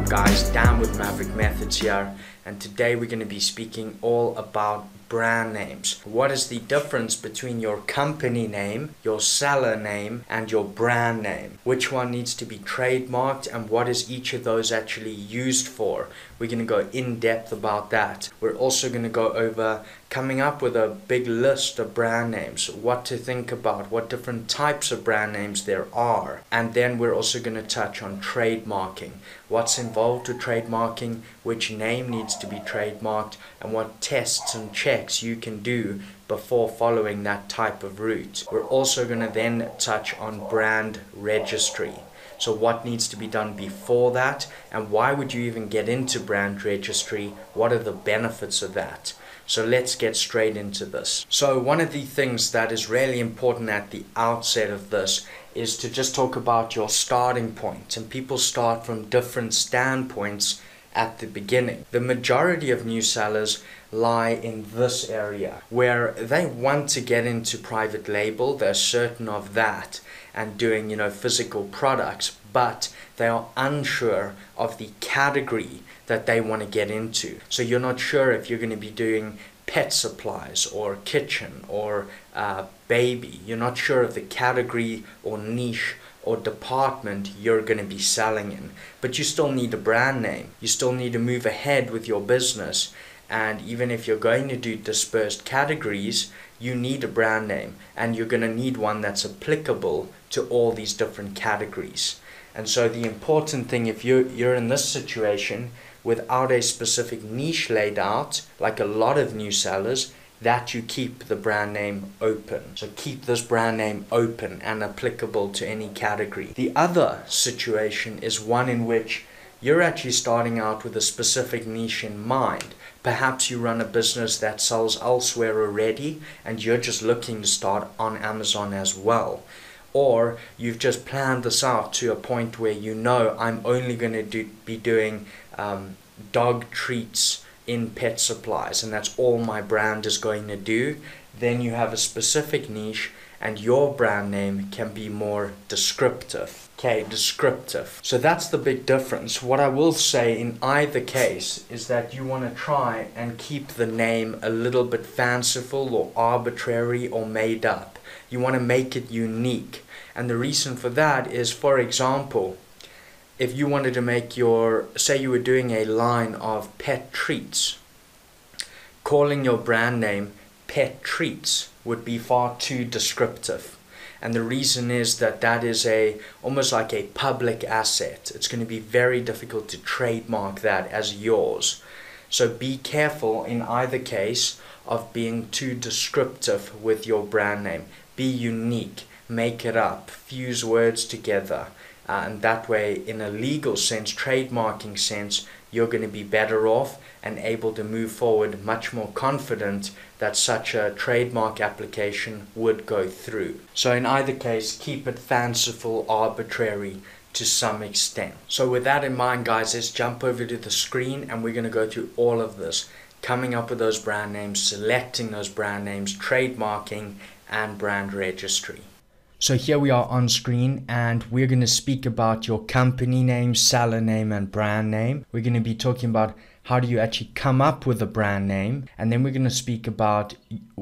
up guys, Dan with Maverick Methods here, and today we're going to be speaking all about brand names. What is the difference between your company name, your seller name, and your brand name? Which one needs to be trademarked and what is each of those actually used for? We're going to go in depth about that. We're also going to go over coming up with a big list of brand names, what to think about, what different types of brand names there are. And then we're also going to touch on trademarking. What's involved with trademarking, which name needs to be trademarked, and what tests and checks you can do before following that type of route. We're also going to then touch on brand registry. So what needs to be done before that, and why would you even get into brand registry? What are the benefits of that? So let's get straight into this. So one of the things that is really important at the outset of this is to just talk about your starting point. And people start from different standpoints at the beginning. The majority of new sellers lie in this area where they want to get into private label, they're certain of that, and doing physical products, but they are unsure of the category that they want to get into. So you're not sure if you're going to be doing pet supplies or kitchen or baby. You're not sure of the category or niche or department you're going to be selling in, but you still need a brand name. You still need to move ahead with your business, and even if you're going to do dispersed categories, you need a brand name, and you're going to need one that's applicable to all these different categories. And so the important thing, if you're in this situation without a specific niche laid out, like a lot of new sellers, that you keep the brand name open. So keep this brand name open and applicable to any category. The other situation is one in which you're actually starting out with a specific niche in mind. Perhaps you run a business that sells elsewhere already and you're just looking to start on Amazon as well. Or you've just planned this out to a point where I'm only going to be doing dog treats in pet supplies, and that's all my brand is going to do. Then you have a specific niche and your brand name can be more descriptive. Okay, descriptive. So that's the big difference. What I will say in either case is that you want to try and keep the name a little bit fanciful or arbitrary or made up. You want to make it unique. And the reason for that is, for example, if you wanted to make say you were doing a line of pet treats, calling your brand name Pet Treats would be far too descriptive. And the reason is that is almost like a public asset. It's going to be very difficult to trademark that as yours. So be careful in either case of being too descriptive with your brand name. Be unique, make it up, fuse words together. And that way, in a legal sense, trademarking sense, you're going to be better off and able to move forward much more confident that such a trademark application would go through. So in either case, keep it fanciful, arbitrary to some extent. So with that in mind, guys, let's jump over to the screen and we're going to go through all of this, coming up with those brand names, selecting those brand names, trademarking, and brand registry. So here we are on screen and we're going to speak about your company name, seller name, and brand name. We're going to be talking about how do you actually come up with a brand name, and then we're going to speak about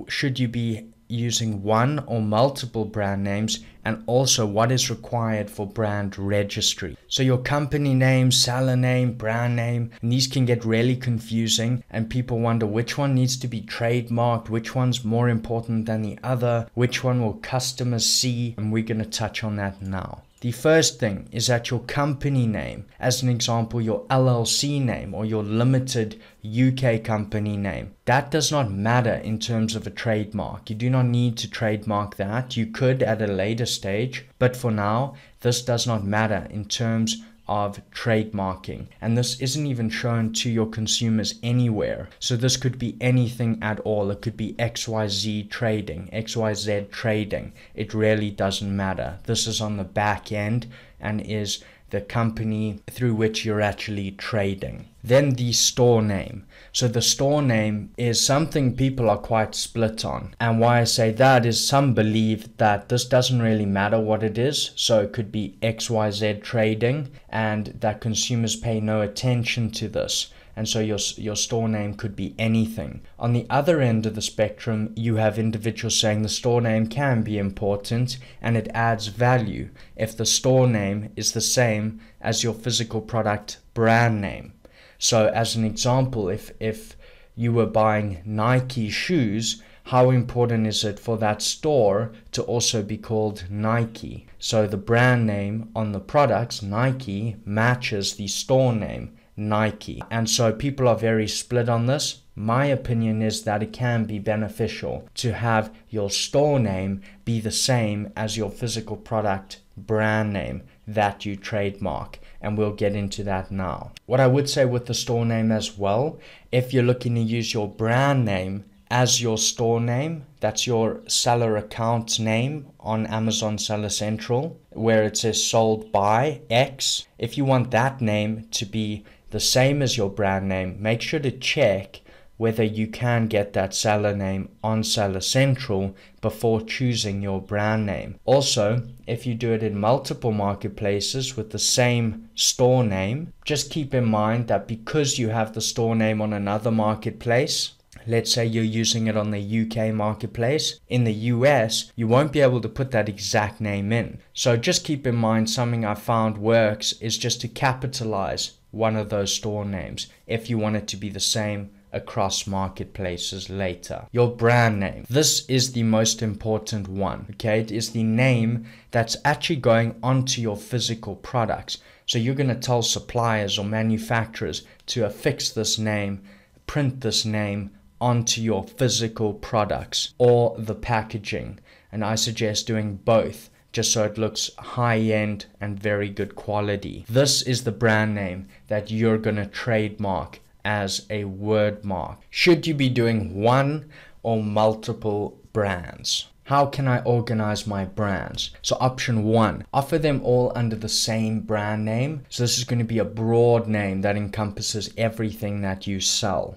should you be using one or multiple brand names, and also what is required for brand registry. So your company name, seller name, brand name, and these can get really confusing and people wonder which one needs to be trademarked, which one's more important than the other, which one will customers see, and we're going to touch on that now. The first thing is that your company name, as an example, your LLC name or your limited UK company name, that does not matter in terms of a trademark. You do not need to trademark that. You could at a later stage, but for now, this does not matter in terms of trademarking, and this isn't even shown to your consumers anywhere. So this could be anything at all. It could be XYZ trading, XYZ trading. It really doesn't matter. This is on the back end and is the company through which you're actually trading. Then the store name. So the store name is something people are quite split on. And why I say that is some believe that this doesn't really matter what it is. So it could be XYZ trading and that consumers pay no attention to this. And so your store name could be anything. On the other end of the spectrum, you have individuals saying the store name can be important and it adds value if the store name is the same as your physical product brand name. So as an example, if you were buying Nike shoes, how important is it for that store to also be called Nike? So the brand name on the products, Nike, matches the store name, Nike. And so people are very split on this. My opinion is that it can be beneficial to have your store name be the same as your physical product brand name that you trademark, and we'll get into that now. What I would say with the store name as well, if you're looking to use your brand name as your store name, that's your seller account name on Amazon Seller Central, where it says sold by X. If you want that name to be the same as your brand name, make sure to check whether you can get that seller name on Seller Central before choosing your brand name. Also, if you do it in multiple marketplaces with the same store name, just keep in mind that because you have the store name on another marketplace, let's say you're using it on the UK marketplace, in the US, you won't be able to put that exact name in. So just keep in mind, something I found works is just to capitalize one of those store names if you want it to be the same across marketplaces later. Your brand name. This is the most important one, okay? It is the name that's actually going onto your physical products. So you're going to tell suppliers or manufacturers to affix this name, print this name onto your physical products or the packaging. And I suggest doing both, just so it looks high-end and very good quality. This is the brand name that you're going to trademark as a word mark. Should you be doing one or multiple brands? How can I organize my brands? So option one, offer them all under the same brand name. So this is going to be a broad name that encompasses everything that you sell.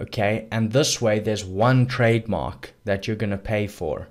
Okay, and this way there's one trademark that you're going to pay for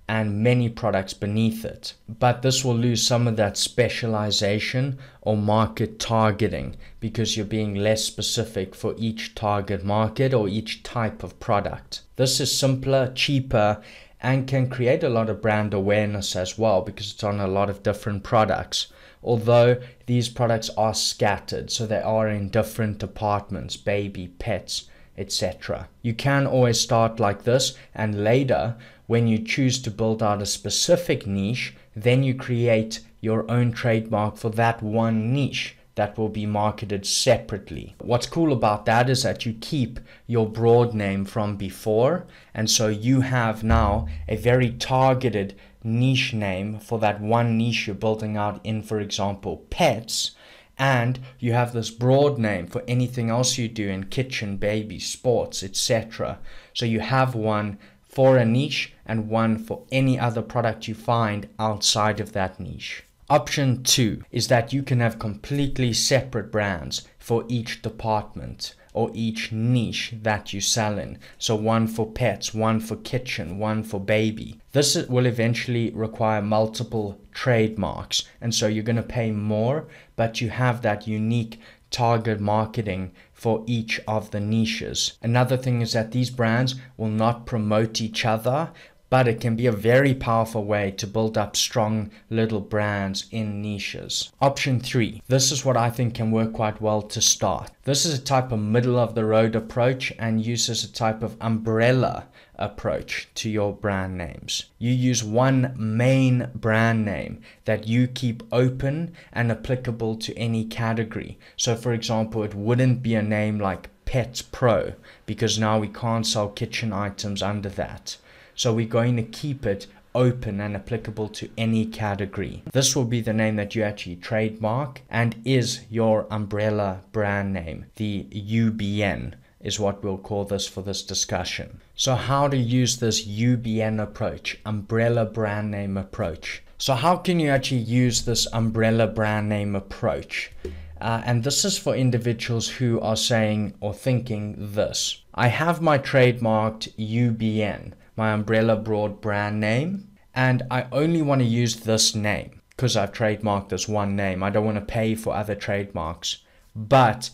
and many products beneath it. But this will lose some of that specialization or market targeting because you're being less specific for each target market or each type of product. This is simpler, cheaper, and can create a lot of brand awareness as well because it's on a lot of different products. Although these products are scattered, so they are in different departments, baby, pets, etc. You can always start like this, and later when you choose to build out a specific niche, then you create your own trademark for that one niche that will be marketed separately. What's cool about that is that you keep your broad name from before, and so you have now a very targeted niche name for that one niche you're building out in, for example, pets. And you have this broad name for anything else you do in kitchen, baby, sports, etc. So you have one for a niche and one for any other product you find outside of that niche. Option two is that you can have completely separate brands for each department or each niche that you sell in. So one for pets, one for kitchen, one for baby. This will eventually require multiple trademarks, and so you're going to pay more, but you have that unique target marketing for each of the niches. Another thing is that these brands will not promote each other, but it can be a very powerful way to build up strong little brands in niches. Option three. This is what I think can work quite well to start. This is a type of middle of the road approach and uses a type of umbrella approach to your brand names. You use one main brand name that you keep open and applicable to any category. So for example, it wouldn't be a name like Pets Pro because now we can't sell kitchen items under that. So we're going to keep it open and applicable to any category. This will be the name that you actually trademark and is your umbrella brand name. The UBN is what we'll call this for this discussion. So how to use this UBN approach, umbrella brand name approach. So how can you actually use this umbrella brand name approach? And this is for individuals who are saying or thinking this. I have my trademarked UBN, my umbrella broad brand name, and I only want to use this name because I've trademarked this one name. I don't want to pay for other trademarks. But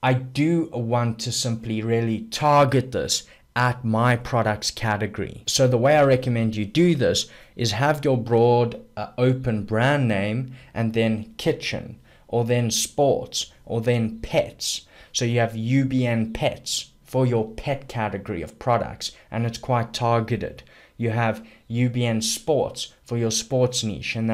I do want to simply really target this at my products category. So the way I recommend you do this is have your broad open brand name and then kitchen, or then sports, or then pets. So you have UBN pets for your pet category of products, and it's quite targeted. You have UBN sports for your sports niche, and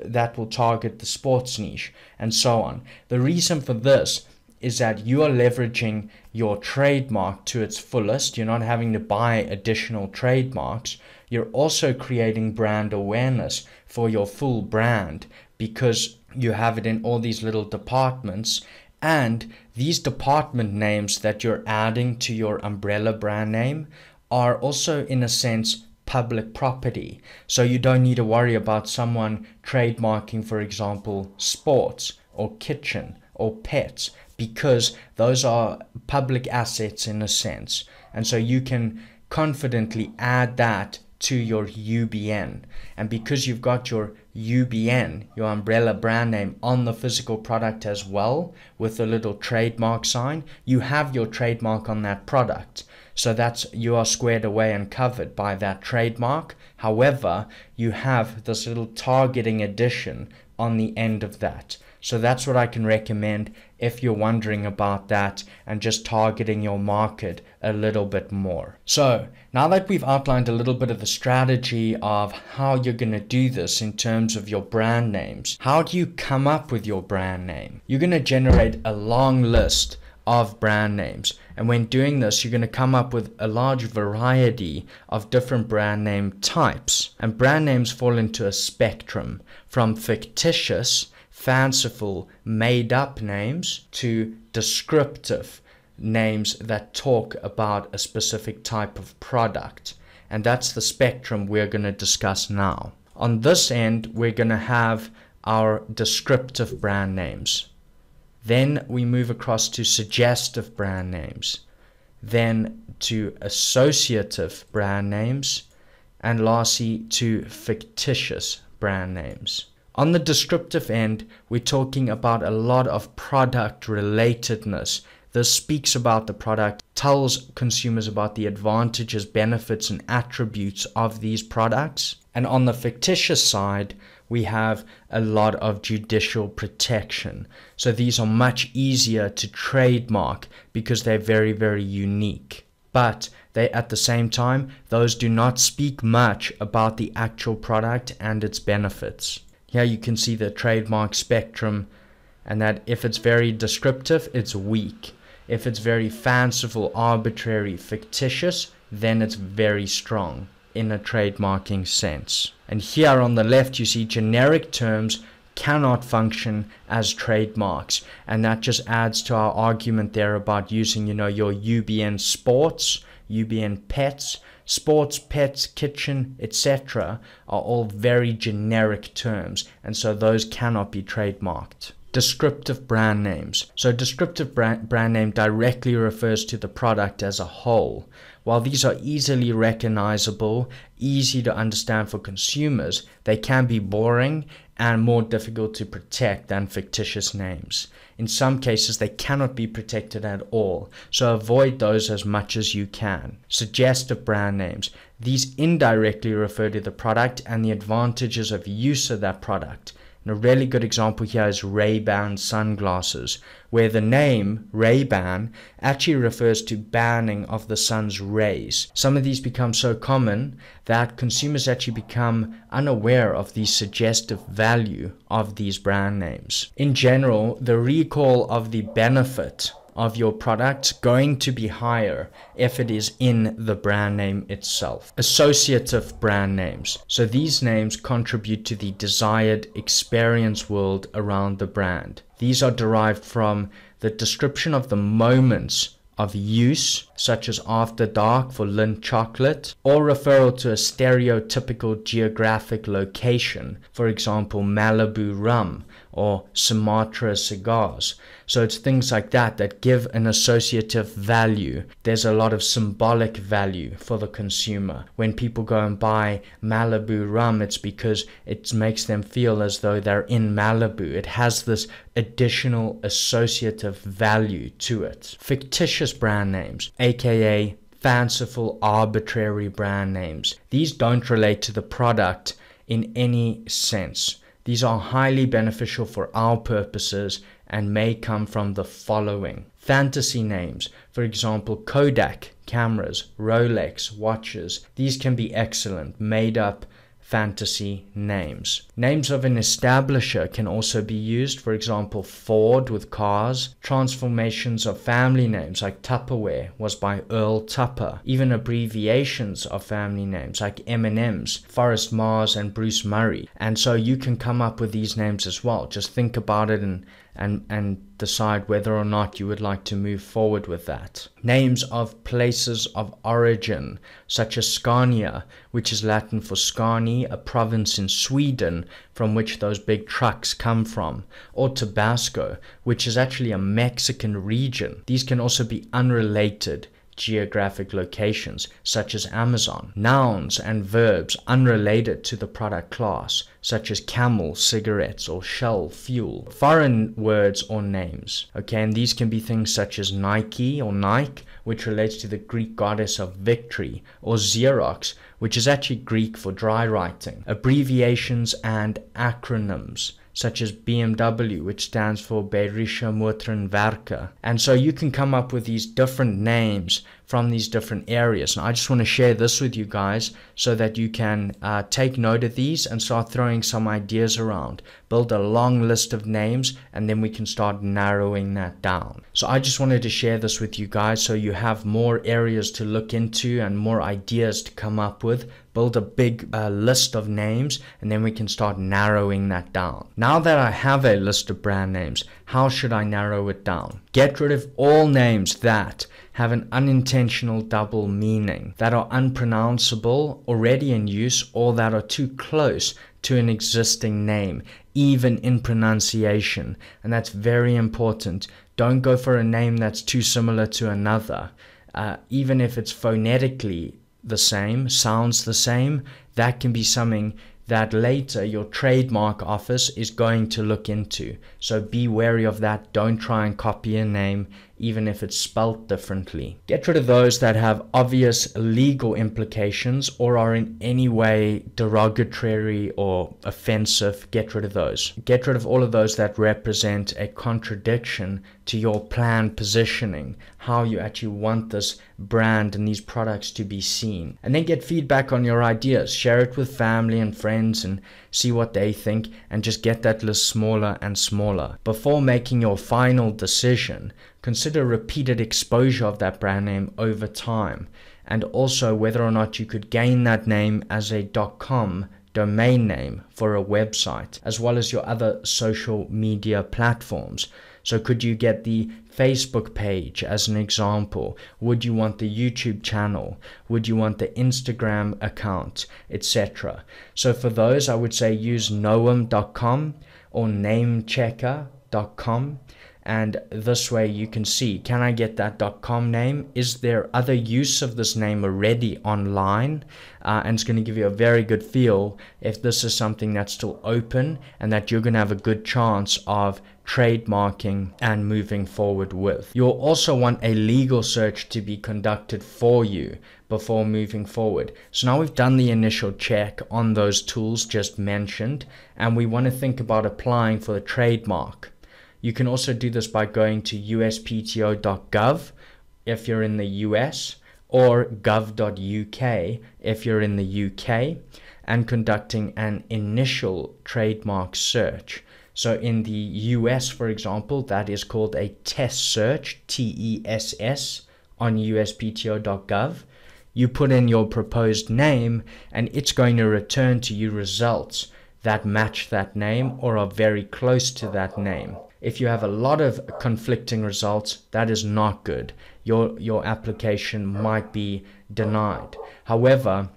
that will target the sports niche, and so on. The reason for this is that you are leveraging your trademark to its fullest. You're not having to buy additional trademarks. You're also creating brand awareness for your full brand because you have it in all these little departments, and these department names that you're adding to your umbrella brand name are also, in a sense, public property. So you don't need to worry about someone trademarking, for example, sports or kitchen or pets, because those are public assets in a sense. And so you can confidently add that to your UBN. And because you've got your UBN, your umbrella brand name, on the physical product as well with a little trademark sign, you have your trademark on that product. So you are squared away and covered by that trademark. However, you have this little targeting addition on the end of that. So that's what I can recommend if you're wondering about that and just targeting your market a little bit more. So now that we've outlined a little bit of the strategy of how you're going to do this in terms of your brand names, how do you come up with your brand name? You're going to generate a long list of brand names. And when doing this, you're going to come up with a large variety of different brand name types. And brand names fall into a spectrum from fictitious, fanciful, made-up names to descriptive names that talk about a specific type of product. And that's the spectrum we're going to discuss now. On this end, we're going to have our descriptive brand names. Then we move across to suggestive brand names, then to associative brand names, and lastly to fictitious brand names. On the descriptive end, we're talking about a lot of product relatedness. This speaks about the product, tells consumers about the advantages, benefits, and attributes of these products. And on the fictitious side, we have a lot of judicial protection. So these are much easier to trademark because they're very, very unique. But they, at the same time, those do not speak much about the actual product and its benefits. Here you can see the trademark spectrum, and that if it's very descriptive, it's weak. If it's very fanciful, arbitrary, fictitious, then it's very strong in a trademarking sense. And here on the left, you see generic terms cannot function as trademarks. And that just adds to our argument there about using, your UBN sports, UBN pets. Sports, pets, kitchen, etc. are all very generic terms, and so those cannot be trademarked. Descriptive brand names. So descriptive brand name directly refers to the product as a whole. While these are easily recognizable, easy to understand for consumers, they can be boring and more difficult to protect than fictitious names. In some cases, they cannot be protected at all, so avoid those as much as you can. Suggestive brand names. These indirectly refer to the product and the advantages of use of that product. And a really good example here is Ray-Ban sunglasses, where the name Ray-Ban actually refers to banning of the sun's rays. Some of these become so common that consumers actually become unaware of the suggestive value of these brand names. In general, the recall of the benefit of your product going to be higher if it is in the brand name itself. Associative brand names. So these names contribute to the desired experience world around the brand. These are derived from the description of the moments of use, such as after dark for Lindt chocolate, or referral to a stereotypical geographic location, for example Malibu rum or Sumatra cigars. So it's things like that that give an associative value. There's a lot of symbolic value for the consumer. When people go and buy Malibu rum, it's because it makes them feel as though they're in Malibu. It has this additional associative value to it. Fictitious brand names, aka fanciful, arbitrary brand names. These don't relate to the product in any sense. These are highly beneficial for our purposes and may come from the following. Fantasy names, for example, Kodak cameras, Rolex watches. These can be excellent, made up fantasy names. Names of an establisher can also be used, for example, Ford with cars. Transformations of family names like Tupperware was by Earl Tupper. Even abbreviations of family names like M&M's, Forrest Mars and Bruce Murray. And so you can come up with these names as well. Just think about it and decide whether or not you would like to move forward with that. Names of places of origin, such as Scania, which is Latin for Skani, a province in Sweden from which those big trucks come from, or Tabasco, which is actually a Mexican region. These can also be unrelated geographic locations, such as Amazon. Nouns and verbs unrelated to the product class, such as camel, cigarettes, or Shell fuel. Foreign words or names, okay, and these can be things such as Nike or Nike, which relates to the Greek goddess of victory, or Xerox, which is actually Greek for dry writing. Abbreviations and acronyms, such as BMW, which stands for Bayerische Motorenwerke. And so you can come up with these different names from these different areas. And I just want to share this with you guys so that you can take note of these and start throwing some ideas around. Build a long list of names, and then we can start narrowing that down. So I just wanted to share this with you guys so you have more areas to look into and more ideas to come up with. Build a big list of names, and then we can start narrowing that down. Now that I have a list of brand names, how should I narrow it down? Get rid of all names that have an unintentional double meaning, that are unpronounceable, already in use, or that are too close to an existing name, even in pronunciation. And that's very important. Don't go for a name that's too similar to another. Even if it's phonetically the same, sounds the same, that can be something that later your trademark office is going to look into. So be wary of that. Don't try and copy a name, even if it's spelt differently. Get rid of those that have obvious legal implications or are in any way derogatory or offensive. Get rid of those. Get rid of all of those that represent a contradiction to your planned positioning, how you actually want this brand and these products to be seen. And then get feedback on your ideas. Share it with family and friends and see what they think, and just get that list smaller and smaller. Before making your final decision, consider repeated exposure of that brand name over time, and also whether or not you could gain that name as a .com domain name for a website, as well as your other social media platforms. So could you get the Facebook page as an example? Would you want the YouTube channel? Would you want the Instagram account, etc.? So for those, I would say use Noam.com or namechecker.com. And this way you can see, can I get that .com name? Is there other use of this name already online? And it's going to give you a very good feel if this is something that's still open and that you're going to have a good chance of trademarking and moving forward with. You'll also want a legal search to be conducted for you before moving forward. So now we've done the initial check on those tools just mentioned, and we want to think about applying for the trademark. You can also do this by going to uspto.gov if you're in the US, or gov.uk if you're in the UK, and conducting an initial trademark search. So in the US, for example, that is called a test search, TESS, on uspto.gov. You put in your proposed name, and it's going to return to you results that match that name or are very close to that name. If you have a lot of conflicting results, that is not good. your application might be denied. However,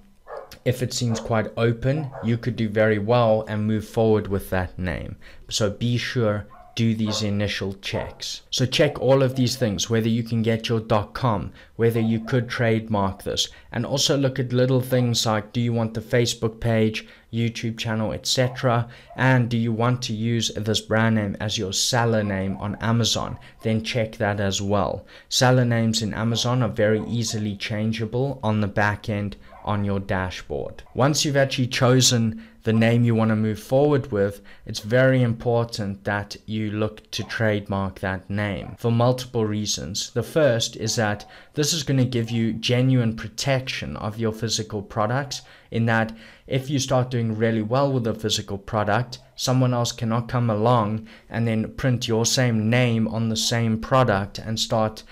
if it seems quite open, you could do very well and move forward with that name. So be sure, do these initial checks. So check all of these things, whether you can get your .com, whether you could trademark this, and also look at little things like, do you want the Facebook page, YouTube channel, etc., and do you want to use this brand name as your seller name on Amazon? Then check that as well. Seller names in Amazon are very easily changeable on the back end on your dashboard. Once you've actually chosen the name you want to move forward with, it's very important that you look to trademark that name for multiple reasons. The first is that this is going to give you genuine protection of your physical products, in that if you start doing really well with a physical product, someone else cannot come along and then print your same name on the same product and start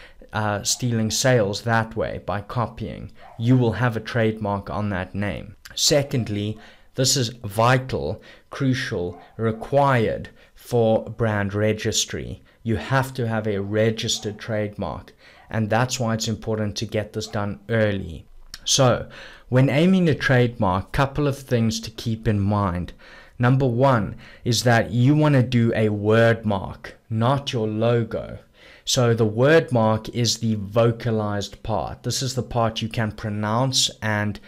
stealing sales that way by copying. You will have a trademark on that name. Secondly, this is vital, crucial, required for brand registry. You have to have a registered trademark, and that's why it's important to get this done early. So, when aiming a trademark, couple of things to keep in mind. Number one is that you want to do a word mark, not your logo. So the word mark is the vocalized part. This is the part you can pronounce and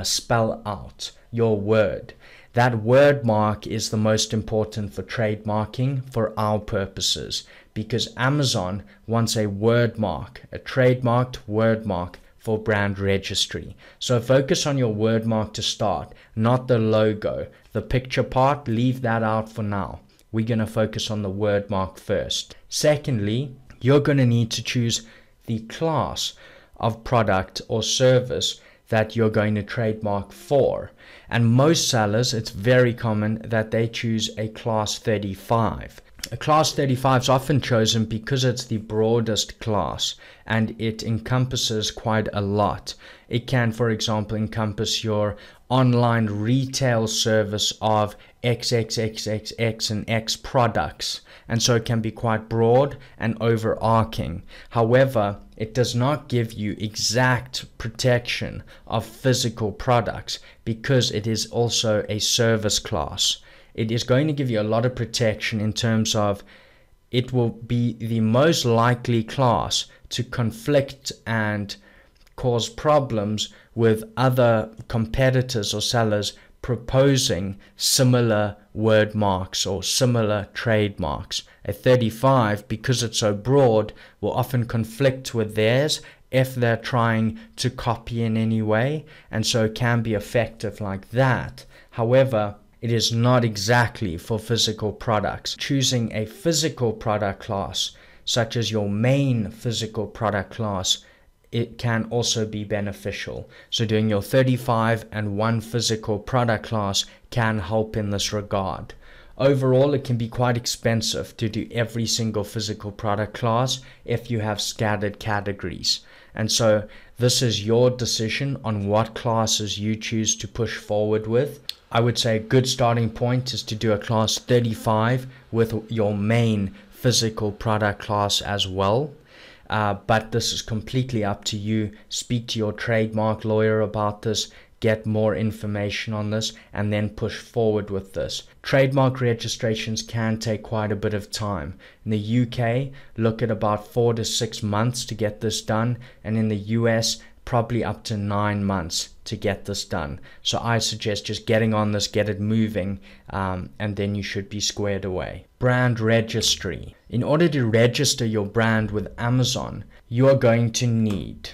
spell out your word. That word mark is the most important for trademarking for our purposes, because Amazon wants a word mark, a trademarked word mark for brand registry. So focus on your word mark to start, not the logo. The picture part, leave that out for now. We're going to focus on the word mark first. Secondly, you're going to need to choose the class of product or service that you're going to trademark for. And most sellers, it's very common that they choose a class 35. A class 35 is often chosen because it's the broadest class and it encompasses quite a lot. It can, for example, encompass your online retail service of XXXXX and X products, and so it can be quite broad and overarching. However, it does not give you exact protection of physical products because it is also a service class. It is going to give you a lot of protection in terms of it will be the most likely class to conflict and cause problems with other competitors or sellers proposing similar word marks or similar trademarks. A 35, because it's so broad, will often conflict with theirs if they're trying to copy in any way, and so it can be effective like that. However, it is not exactly for physical products. Choosing a physical product class, such as your main physical product class, it can also be beneficial. So doing your 35 and one physical product class can help in this regard. Overall, it can be quite expensive to do every single physical product class if you have scattered categories. And so this is your decision on what classes you choose to push forward with. I would say a good starting point is to do a class 35 with your main physical product class as well. But this is completely up to you. Speak to your trademark lawyer about this, get more information on this, and then push forward with this. Trademark registrations can take quite a bit of time. In the UK, look at about 4 to 6 months to get this done, and in the US, probably up to 9 months to get this done. So I suggest just getting on this, get it moving, and then you should be squared away. Brand registry. In order to register your brand with Amazon, you are going to need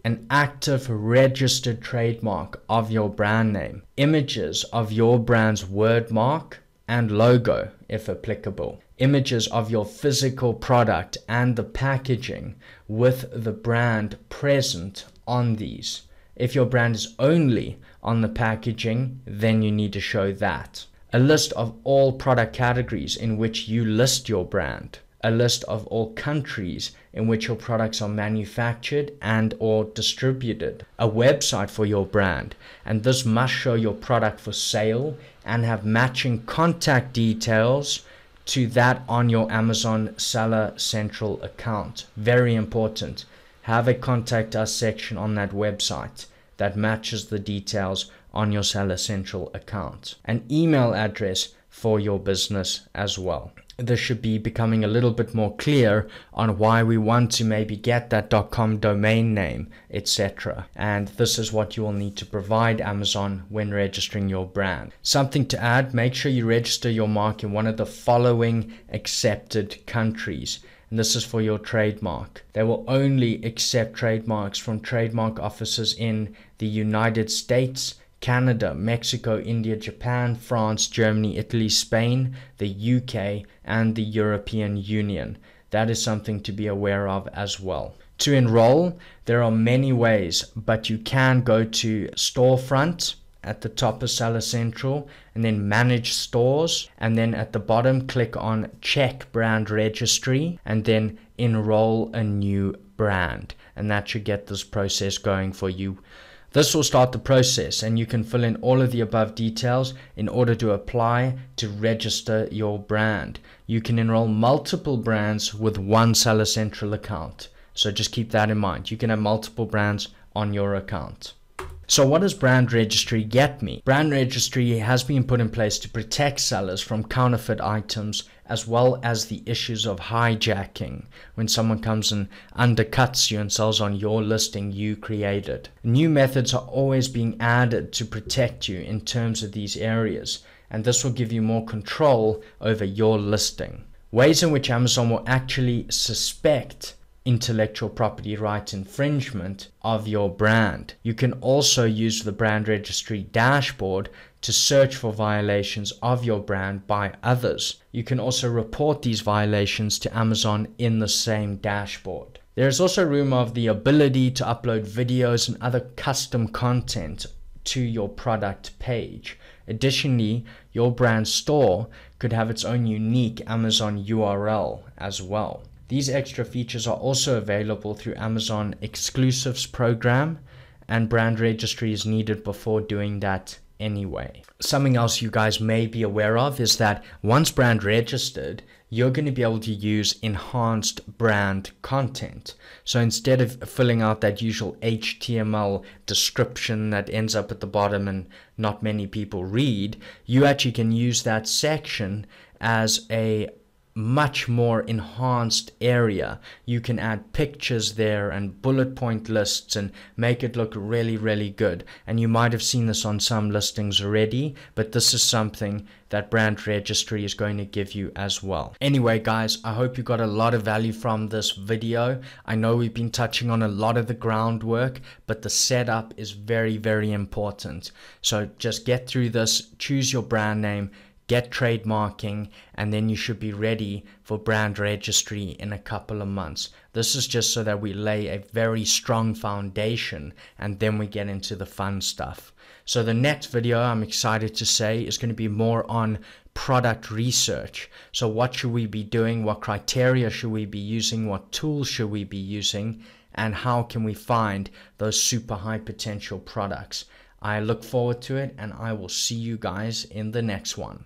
an active registered trademark of your brand name, images of your brand's word mark and logo if applicable, images of your physical product and the packaging with the brand present on these. If your brand is only on the packaging, then you need to show that. A list of all product categories in which you list your brand. A list of all countries in which your products are manufactured and or distributed. A website for your brand, and this must show your product for sale and have matching contact details to that on your Amazon Seller Central account. Very important. have a contact us section on that website that matches the details on your Seller Central account. An email address for your business as well. This should be becoming a little bit more clear on why we want to maybe get that .com domain name, etc. And this is what you will need to provide Amazon when registering your brand. Something to add, make sure you register your mark in one of the following accepted countries. And this is for your trademark. They will only accept trademarks from trademark offices in the United States, Canada, Mexico, India, Japan, France, Germany, Italy, Spain, the UK, and the European Union. That is something to be aware of as well. To enroll, there are many ways, but you can go to Storefront at the top of Seller Central, and then Manage Stores, and then at the bottom click on Check Brand Registry, and then Enroll a New Brand, and that should get this process going for you. This will start the process, and you can fill in all of the above details in order to apply to register your brand. You can enroll multiple brands with one Seller Central account, so just keep that in mind. You can have multiple brands on your account. So what does brand registry get me? Brand registry has been put in place to protect sellers from counterfeit items, as well as the issues of hijacking, when someone comes and undercuts you and sells on your listing you created. New methods are always being added to protect you in terms of these areas, and this will give you more control over your listing. Ways in which Amazon will actually suspect intellectual property rights infringement of your brand. You can also use the brand registry dashboard to search for violations of your brand by others. You can also report these violations to Amazon in the same dashboard. There is also room of the ability to upload videos and other custom content to your product page. Additionally, your brand store could have its own unique Amazon URL as well. These extra features are also available through Amazon Exclusives program, and brand registry is needed before doing that anyway. Something else you guys may be aware of is that once brand registered, you're going to be able to use enhanced brand content. So instead of filling out that usual HTML description that ends up at the bottom and not many people read, you actually can use that section as a much more enhanced area. You can add pictures there and bullet point lists and make it look really, really good. And you might have seen this on some listings already, but this is something that brand registry is going to give you as well. Anyway, guys, I hope you got a lot of value from this video. I know we've been touching on a lot of the groundwork, but the setup is very, very important. So just get through this, choose your brand name, get trademarking, and then you should be ready for brand registry in a couple of months. This is just so that we lay a very strong foundation, and then we get into the fun stuff. So the next video, I'm excited to say, is going to be more on product research. So what should we be doing? What criteria should we be using? What tools should we be using? And how can we find those super high potential products? I look forward to it, and I will see you guys in the next one.